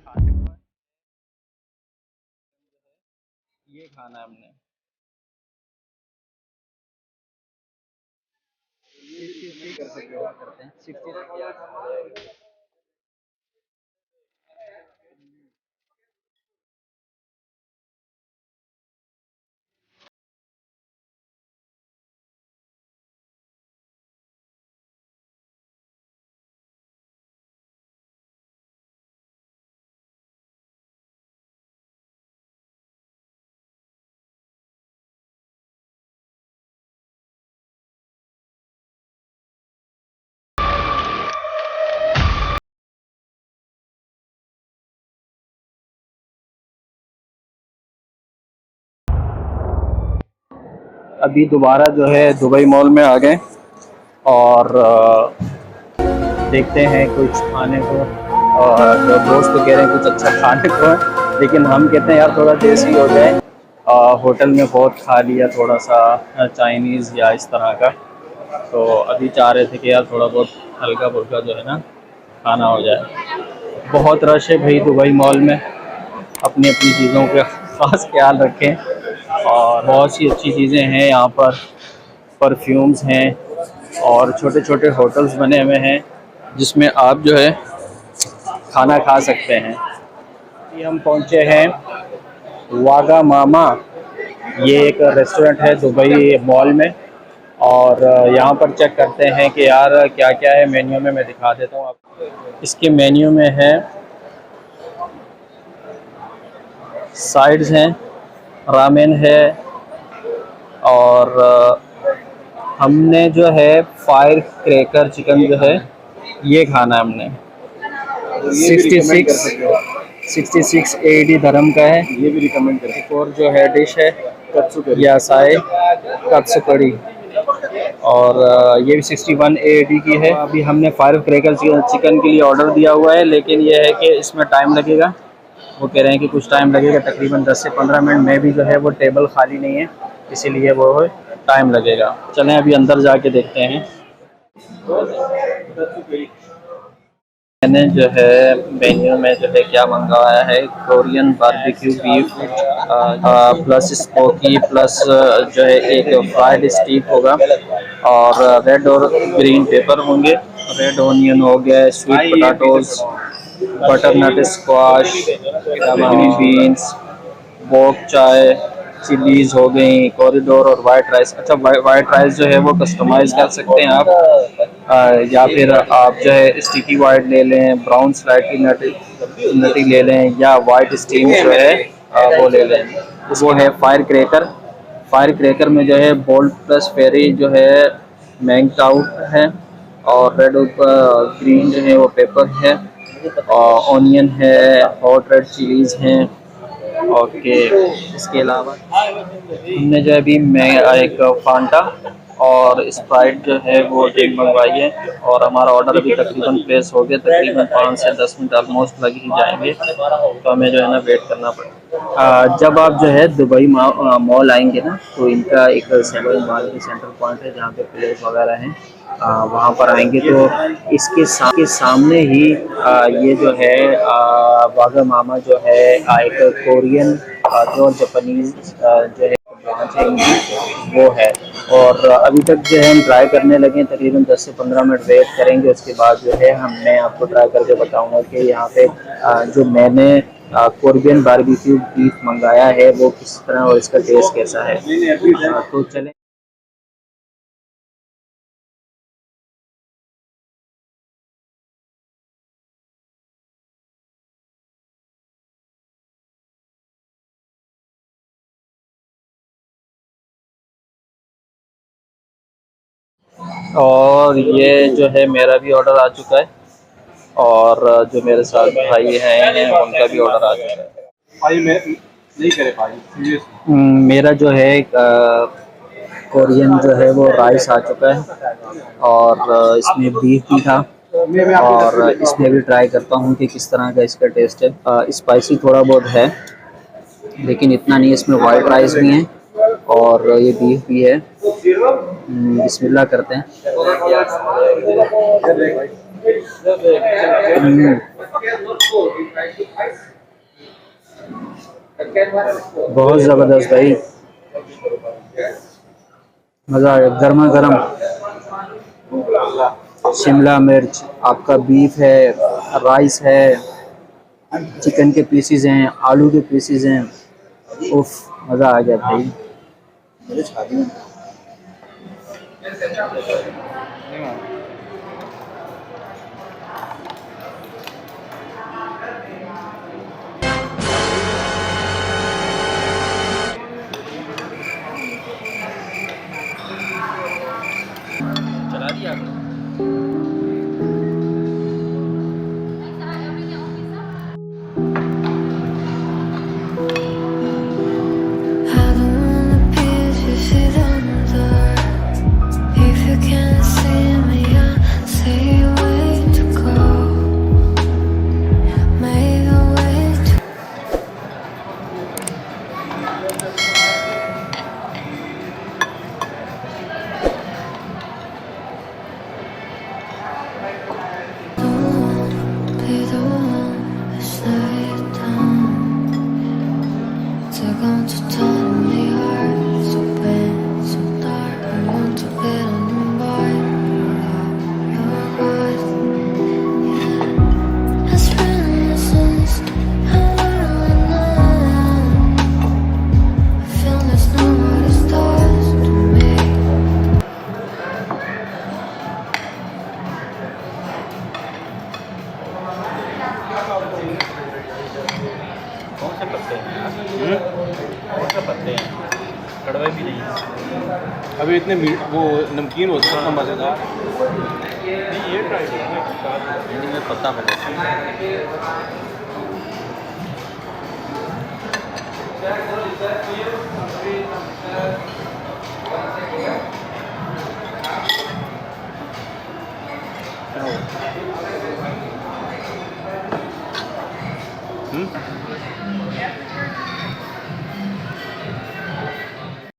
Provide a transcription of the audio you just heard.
खाने को है, ये खाना है हमने। 66 कर सकते हो करते हैं 60। अभी दोबारा जो है दुबई मॉल में आ गए और देखते हैं कुछ खाने को। और दोस्त तो कह रहे हैं कुछ अच्छा खाने को है, लेकिन हम कहते हैं यार थोड़ा देसी हो जाए। होटल में बहुत खा लिया थोड़ा सा चाइनीज़ या इस तरह का, तो अभी चाह रहे थे कि यार थोड़ा बहुत हल्का फुल्का जो है ना खाना हो जाए। बहुत रश है भाई दुबई मॉल में, अपनी अपनी चीज़ों का खास ख्याल रखें। और बहुत सी अच्छी चीज़ें हैं यहाँ पर, परफ्यूम्स हैं और छोटे छोटे होटल्स बने हुए हैं जिसमें आप जो है खाना खा सकते हैं। अभी हम पहुँचे हैं वागा मामा, ये एक रेस्टोरेंट है दुबई मॉल में। और यहाँ पर चेक करते हैं कि यार क्या क्या है मेन्यू में, मैं दिखा देता हूँ आपको। इसके मेन्यू में है, साइड्स हैं, रामेन है और हमने जो है फायर क्रैकर चिकन जो है ये खाना है हमने। 66 AD धर्म का है, ये भी रिकमेंड करें। एक और जो है डिश है यासाई कत्सु कड़ी, और ये भी 61 AD की है। अभी हमने फायर क्रैकर चिकन के लिए ऑर्डर दिया हुआ है, लेकिन ये है कि इसमें टाइम लगेगा। वो कह रहे हैं कि कुछ टाइम लगेगा, तकरीबन 10 से 15 मिनट में भी जो है वो टेबल खाली नहीं है, इसीलिए वो टाइम लगेगा। चलें अभी अंदर जाके देखते हैं। मैंने जो है मेन्यू में जो है क्या मंगवाया है, Korean barbecue beef plus spoky plus जो है एक फ्राइड स्टीक होगा, और रेड और ग्रीन पेपर होंगे, रेड ऑनियन हो गया, sweet potatoes, butternut squash, green beans, bok choy, chillies हो गई, कॉरिडोर और वाइट राइस। अच्छा, वाइट राइस जो है वो कस्टमाइज़ कर सकते हैं आप, या फिर आप जो है स्टिकी वाइट ले लें, ब्राउन स्लाइटली नटी ले लें, या वाइट स्टीम जो है वो ले लें। वो है फायर क्रैकर। फायर क्रैकर में जो है बोल्ट प्लस फेरी जो है मैंग आउट है, और रेड ग्रीन जो है वो पेपर है, और ऑनियन है, हॉट रेड चिलीज़ हैं। ओके, इसके अलावा हमने जो अभी मैं एक फांटा और स्प्राइट जो है वो ड्रिंक मंगवाई है, और हमारा ऑर्डर अभी तकरीबन प्लेस हो गया। तकरीबन 5 से 10 मिनट ऑलमोस्ट लग ही जाएंगे, तो हमें जो है ना वेट करना पड़ेगा। जब आप जो है दुबई मॉल आएंगे ना, तो इनका एक सेंट्रल माल की सेंट्रल पॉइंट है जहाँ पे प्लेस वगैरह हैं, वहाँ पर आएंगे तो इसके सामने ही ये जो है वागा मामा जो है एक कोरियन जो जापानीज जो है ब्रांच है इनकी, वो है। और अभी तक जो है हम ट्राई करने लगे, तकरीबन 10 से 15 मिनट वेट करेंगे, उसके बाद जो है मैं आपको ट्राई करके बताऊंगा कि यहाँ पे जो मैंने कोरियन बारबेक्यू बीफ मंगाया है वो किस तरह और इसका टेस्ट कैसा है। तो चलें। और ये जो है मेरा भी ऑर्डर आ चुका है, और जो मेरे साथ भाई हैं उनका भी ऑर्डर आ चुका है। भाई मैं नहीं करे भाई, मेरा जो है कोरियन जो है वो राइस आ चुका है, और इसमें बीफ भी था, और इसमें भी ट्राई करता हूँ कि किस तरह का इसका टेस्ट है। स्पाइसी थोड़ा बहुत है, लेकिन इतना नहीं। इसमें वाइट राइस भी है और ये बीफ भी है। बिस्मिल्लाह करते हैं। बहुत ज़बरदस्त भाई, मज़ा आ गया। गर्मा गर्म शिमला मिर्च, आपका बीफ है, राइस है, चिकन के पीसीज हैं, आलू के पीसीज हैं। उफ, मज़ा आ गया भाई। चला दिया आपने? I don't wanna be if you sit on the door. If you can't see me, I'll say way to go. Maybe way to be the one to slow you down. They're going to tell me heart so bad, so dark. I want to get on the board. You're good, yeah. As reminiscence, I wanna know. I feel there's nowhere to start to me. कौन से पत्ते हैं? कौन से पत्ते हैं? कड़वे भी नहीं हैं। अभी इतने वो नमकीन होता है ना मज़ेदार। नहीं, ये ट्राई करो। इनमें पत्ता पड़ेगा। हम्म